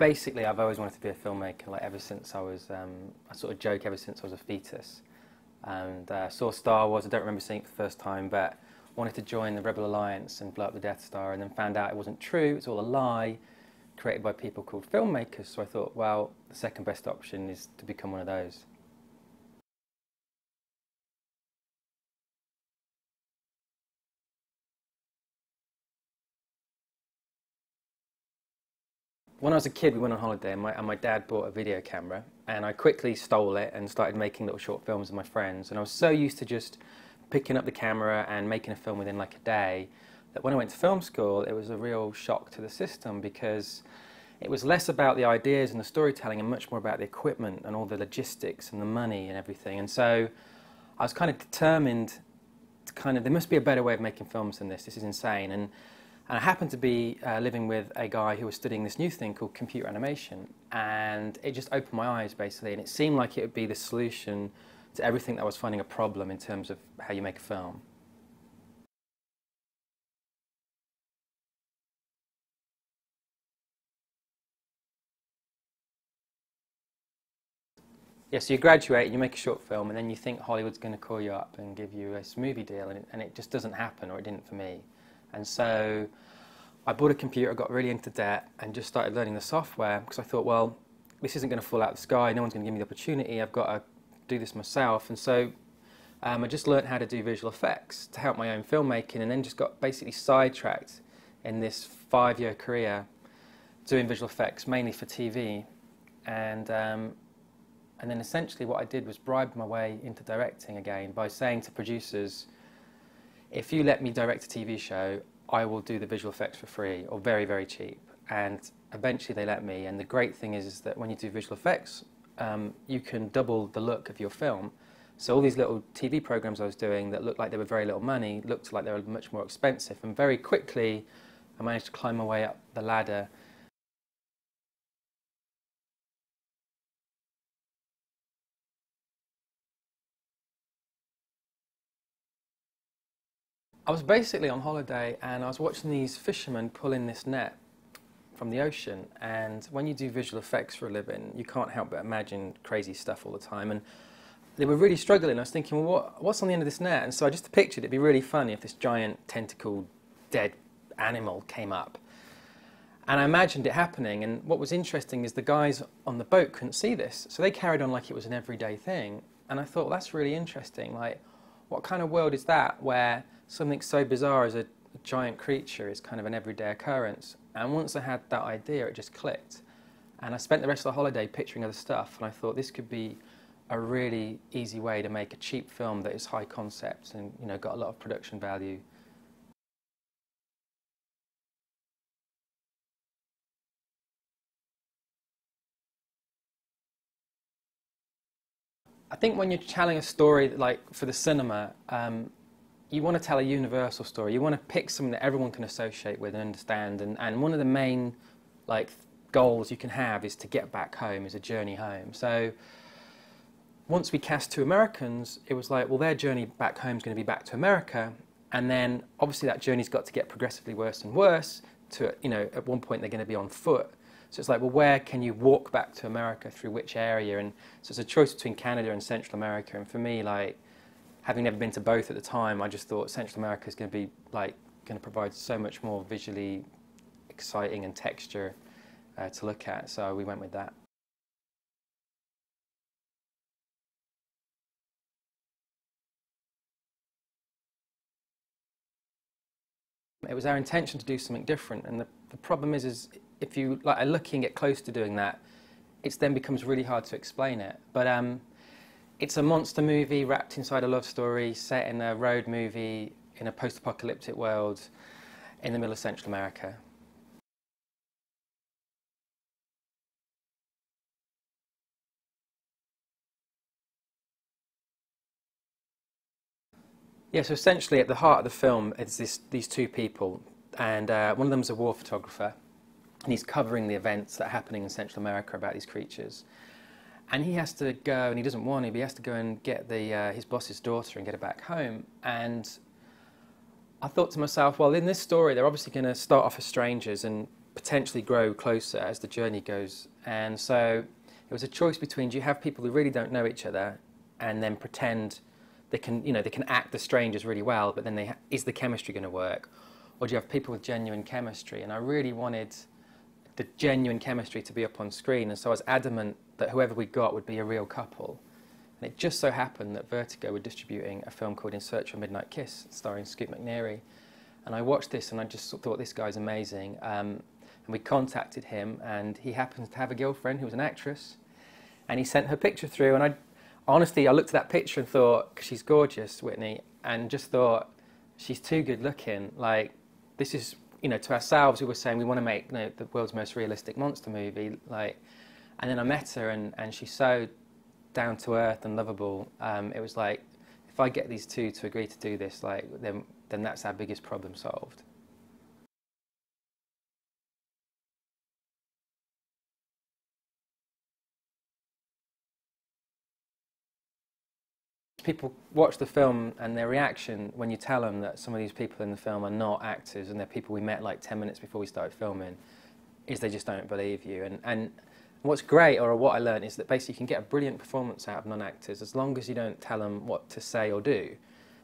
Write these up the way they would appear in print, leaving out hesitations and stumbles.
Basically, I've always wanted to be a filmmaker, like ever since I was, I sort of joke ever since I was a fetus. And saw Star Wars, I don't remember seeing it for the first time, but wanted to join the Rebel Alliance and blow up the Death Star, and then found out it wasn't true, it's all a lie, created by people called filmmakers. So I thought, well, the second best option is to become one of those. When I was a kid, we went on holiday, and my dad bought a video camera, and I quickly stole it and started making little short films with my friends. And I was so used to just picking up the camera and making a film within like a day that when I went to film school, it was a real shock to the system, because it was less about the ideas and the storytelling and much more about the equipment and all the logistics and the money and everything. And so I was kind of determined to there must be a better way of making films than this is insane. And I happened to be living with a guy who was studying this new thing called computer animation, and it just opened my eyes basically, and it seemed like it would be the solution to everything that I was finding a problem in terms of how you make a film. Yeah, so you graduate and you make a short film, and then you think Hollywood's going to call you up and give you this movie deal, and it just doesn't happen, or it didn't for me. And so I bought a computer, got really into debt, and just started learning the software, because I thought, well, this isn't going to fall out of the sky, no one's going to give me the opportunity, I've got to do this myself. And so I just learned how to do visual effects to help my own filmmaking, and then just got basically sidetracked in this 5-year career doing visual effects, mainly for TV. And then essentially what I did was bribe my way into directing again by saying to producers, if you let me direct a TV show, I will do the visual effects for free or very, very cheap. And eventually they let me. And the great thing is that when you do visual effects, you can double the look of your film. So all these little TV programs I was doing that looked like they were very little money looked like they were much more expensive. And very quickly, I managed to climb my way up the ladder. I was basically on holiday, and I was watching these fishermen pull in this net from the ocean. And when you do visual effects for a living, you can't help but imagine crazy stuff all the time. And they were really struggling. I was thinking, well, what's on the end of this net? And so I just pictured it'd be really funny if this giant tentacled dead animal came up. And I imagined it happening. And what was interesting is the guys on the boat couldn't see this, so they carried on like it was an everyday thing. And I thought, well, that's really interesting. Like, what kind of world is that where something so bizarre as a giant creature is kind of an everyday occurrence? And once I had that idea, it just clicked. And I spent the rest of the holiday picturing other stuff, and I thought this could be a really easy way to make a cheap film that is high concept and, you know, got a lot of production value. I think when you're telling a story like for the cinema, you want to tell a universal story. You want to pick something that everyone can associate with and understand. And one of the main goals you can have is to get back home, is a journey home. So once we cast two Americans, it was like, well, their journey back home is going to be back to America. And then obviously that journey's got to get progressively worse and worse to, you know, at one point they're going to be on foot. So it's like, well, where can you walk back to America, through which area? And so it's a choice between Canada and Central America. And for me, like, having never been to both at the time, I just thought Central America is going to be going to provide so much more visually exciting and texture to look at. So we went with that. It was our intention to do something different, and the problem is if you are looking at close to doing that, it then becomes really hard to explain it. But it's a monster movie wrapped inside a love story, set in a road movie in a post-apocalyptic world in the middle of Central America. Yeah, so essentially at the heart of the film it's these two people, and one of them is a war photographer, and he's covering the events that are happening in Central America about these creatures. And he has to go, and he doesn't want to, but he has to go and get his boss's daughter and get her back home. And I thought to myself, well, in this story, they're obviously going to start off as strangers, and potentially grow closer as the journey goes. And so it was a choice between, do you have people who really don't know each other and then pretend they can, you know, they can act the strangers really well, but then is the chemistry going to work? Or do you have people with genuine chemistry? And I really wanted the genuine chemistry to be up on screen, and so I was adamant that whoever we got would be a real couple. And it just so happened that Vertigo were distributing a film called In Search of a Midnight Kiss, starring Scoot and Whitney. And I watched this and I just thought, this guy's amazing. And we contacted him, and he happens to have a girlfriend who was an actress, and he sent her picture through. And honestly, I looked at that picture and thought, 'cause she's gorgeous, Whitney, and just thought, she's too good looking. Like, this is, you know, to ourselves, we were saying we want to make, you know, the world's most realistic monster movie. Like, and then I met her, and she's so down to earth and lovable. It was like, if I get these two to agree to do this, like, then that's our biggest problem solved. People watch the film, and their reaction when you tell them that some of these people in the film are not actors and they're people we met like 10 minutes before we started filming, is they just don't believe you. And what's great, or what I learned, is that basically you can get a brilliant performance out of non-actors as long as you don't tell them what to say or do,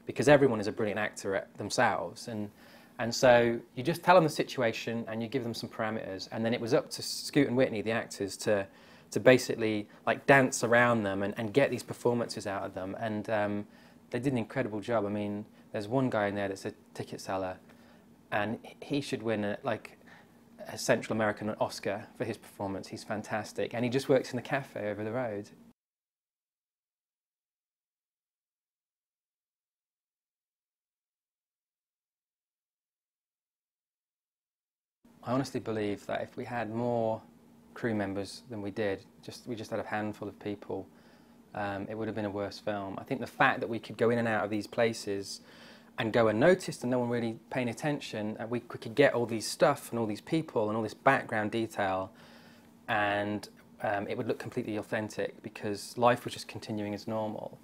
because everyone is a brilliant actor at themselves. And so you just tell them the situation and you give them some parameters, and then it was up to Scoot and Whitney, the actors, to basically like dance around them and get these performances out of them. And they did an incredible job. I mean, there's one guy in there that's a ticket seller, and he should win a Central American Oscar for his performance. He's fantastic, and he just works in the cafe over the road. I honestly believe that if we had more crew members than we did, we just had a handful of people, it would have been a worse film. I think the fact that we could go in and out of these places and go unnoticed and no one really paying attention, and we could get all these stuff and all these people and all this background detail, and it would look completely authentic because life was just continuing as normal.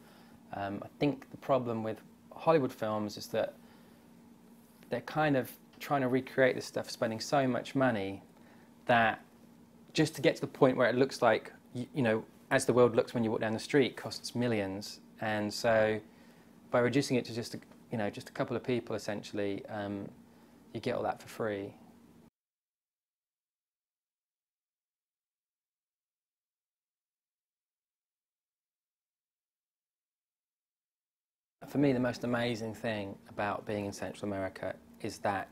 I think the problem with Hollywood films is that they're kind of trying to recreate this stuff, spending so much money that just to get to the point where it looks like, you know, as the world looks when you walk down the street, costs millions. And so by reducing it to just a couple of people, essentially, you get all that for free. For me, the most amazing thing about being in Central America is that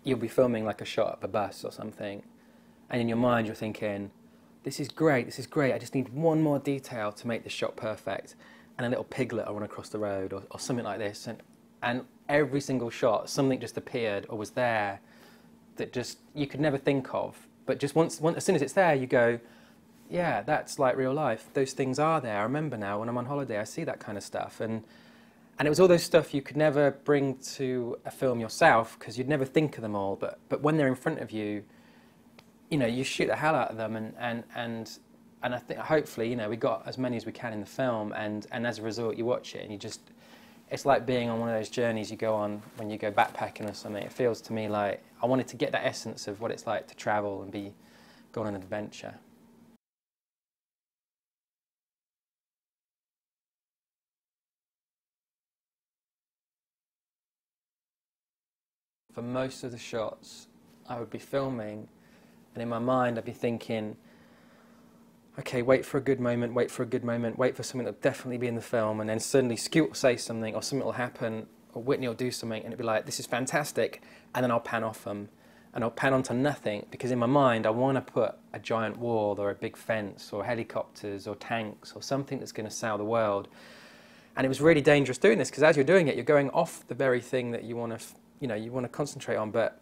you'll be filming like a shot of a bus or something, and in your mind you're thinking, this is great, I just need one more detail to make this shot perfect, and a little piglet I run across the road, or something like this, and every single shot, something just appeared or was there that just you could never think of, but just once as soon as it's there, you go, yeah, that's like real life. Those things are there. I remember now when I'm on holiday, I see that kind of stuff, and it was all those stuff you could never bring to a film yourself because you'd never think of them all. But when they're in front of you, you know, you shoot the hell out of them, and I think hopefully, you know, we got as many as we can in the film, and as a result, you watch it and you just, it's like being on one of those journeys you go on when you go backpacking or something. It feels to me like I wanted to get that essence of what it's like to travel and go on an adventure. For most of the shots, I would be filming, and in my mind I'd be thinking, okay, wait for a good moment, wait for a good moment, wait for something that'll definitely be in the film, and then suddenly Scoot will say something, or something will happen, or Whitney will do something, and it'll be like, this is fantastic, and then I'll pan off them, and I'll pan onto nothing, because in my mind I want to put a giant wall, or a big fence, or helicopters, or tanks, or something that's going to sell the world. And it was really dangerous doing this, because as you're doing it, you're going off the very thing that you want to, you want to concentrate on. But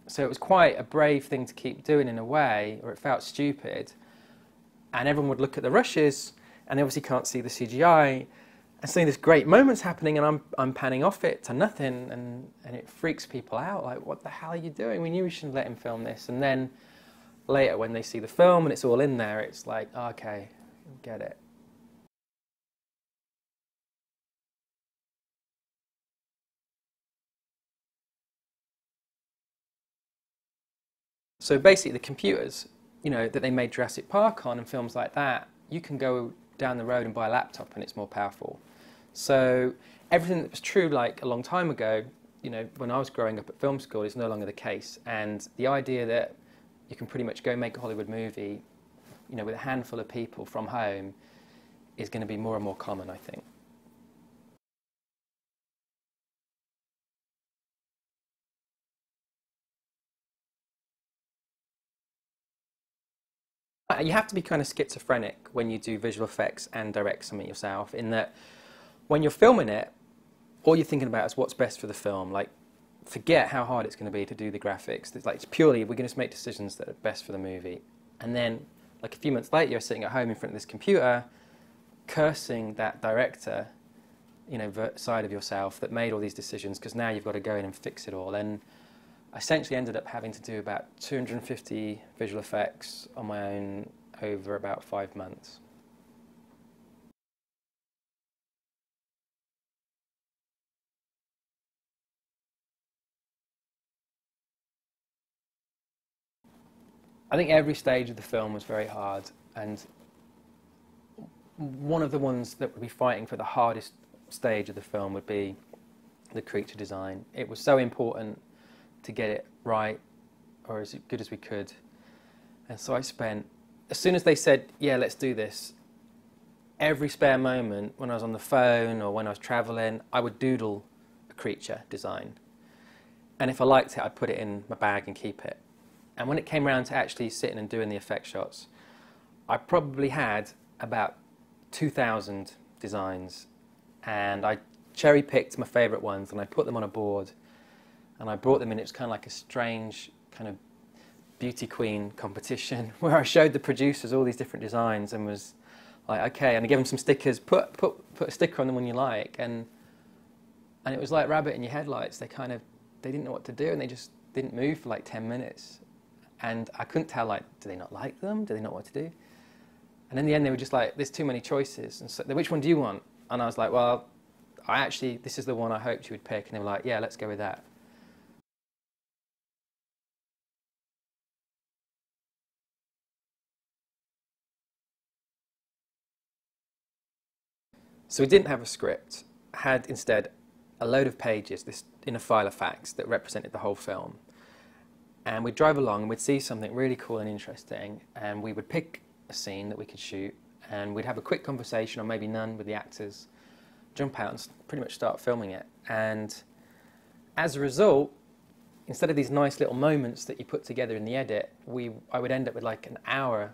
so it was quite a brave thing to keep doing in a way, or it felt stupid. And everyone would look at the rushes, and they obviously can't see the CGI. And suddenly this great moment's happening, and I'm panning off it to nothing, and it freaks people out. Like, what the hell are you doing? We knew we shouldn't let him film this. And then later, when they see the film and it's all in there, it's like, okay, get it. So basically the computers, you know, that they made Jurassic Park on and films like that, you can go down the road and buy a laptop and it's more powerful. So everything that was true like a long time ago, you know, when I was growing up at film school, is no longer the case. And the idea that you can pretty much go make a Hollywood movie, you know, with a handful of people from home is going to be more and more common, I think. You have to be kind of schizophrenic when you do visual effects and direct something yourself, in that when you're filming it, all you're thinking about is what's best for the film. Like, forget how hard it's going to be to do the graphics. It's like, it's purely, we're going to make decisions that are best for the movie. And then, like a few months later, you're sitting at home in front of this computer, cursing that director, you know, side of yourself that made all these decisions, because now you've got to go in and fix it all. And I essentially ended up having to do about 250 visual effects on my own over about 5 months. I think every stage of the film was very hard, and one of the ones that would be fighting for the hardest stage of the film would be the creature design. It was so important to get it right, or as good as we could. And so I spent, as soon as they said, yeah, let's do this, every spare moment when I was on the phone or when I was traveling, I would doodle a creature design. And if I liked it, I'd put it in my bag and keep it. And when it came around to actually sitting and doing the effect shots, I probably had about 2,000 designs, and I cherry-picked my favourite ones and I put them on a board and I brought them in. It was kind of like a strange kind of beauty queen competition where I showed the producers all these different designs and was like, okay, and I gave them some stickers, put a sticker on them when you like, and it was like rabbit in your headlights. They didn't know what to do, and they just didn't move for like 10 minutes. And I couldn't tell, like, do they not like them? Do they not know what to do? And in the end, they were just like, there's too many choices. And so, which one do you want? And I was like, well, this is the one I hoped you would pick. And they were like, yeah, let's go with that. So we didn't have a script. Had instead a load of pages in a file of facts that represented the whole film. And we'd drive along and we'd see something really cool and interesting, and we would pick a scene that we could shoot, and we'd have a quick conversation, or maybe none, with the actors, jump out and pretty much start filming it. And as a result, instead of these nice little moments that you put together in the edit, I would end up with like an hour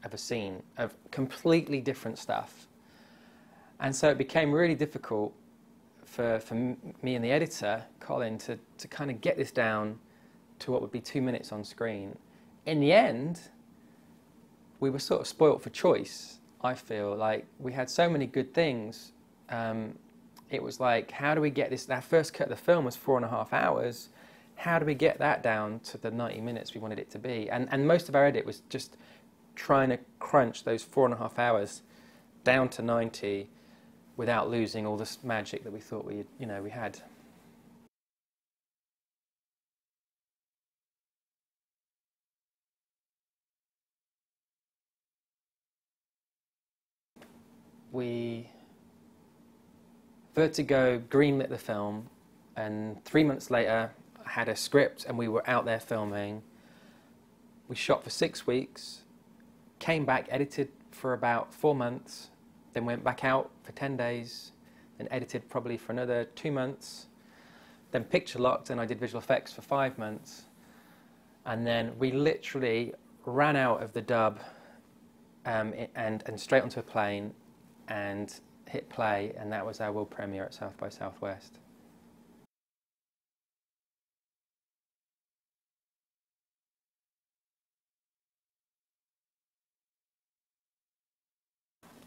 of a scene of completely different stuff. And so it became really difficult for me and the editor, Colin, to kind of get this down to what would be 2 minutes on screen. In the end, we were sort of spoilt for choice, I feel. Like, we had so many good things. It was like, how do we get this? Our first cut of the film was 4.5 hours. How do we get that down to the 90 minutes we wanted it to be? And most of our edit was just trying to crunch those 4.5 hours down to 90 without losing all this magic that we thought we had. Vertigo greenlit the film, and 3 months later I had a script and we were out there filming. We shot for 6 weeks, came back, edited for about 4 months, then went back out for 10 days, then edited probably for another 2 months, then picture locked and I did visual effects for 5 months, and then we literally ran out of the dub and straight onto a plane and hit play, and that was our world premiere at South by Southwest.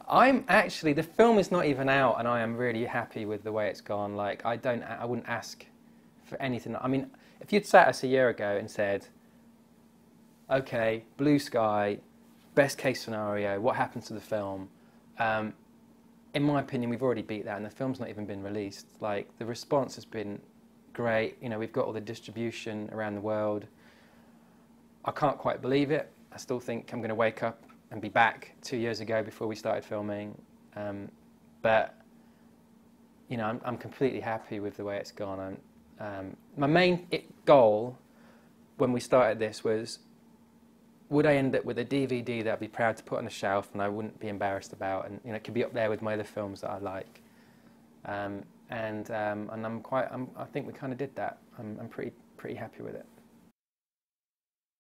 The film is not even out, and I am really happy with the way it's gone. Like, I wouldn't ask for anything. I mean, if you'd sat us a year ago and said, okay, blue sky, best case scenario, what happens to the film? In my opinion, we've already beat that, and the film's not even been released. Like, the response has been great. You know, we've got all the distribution around the world. I can't quite believe it. I still think I'm going to wake up and be back 2 years ago before we started filming. But, you know, I'm completely happy with the way it's gone. My main goal when we started this was, would I end up with a DVD that I'd be proud to put on a shelf and I wouldn't be embarrassed about, and, you know, it could be up there with my other films that I like. And I think we kind of did that. I'm pretty happy with it.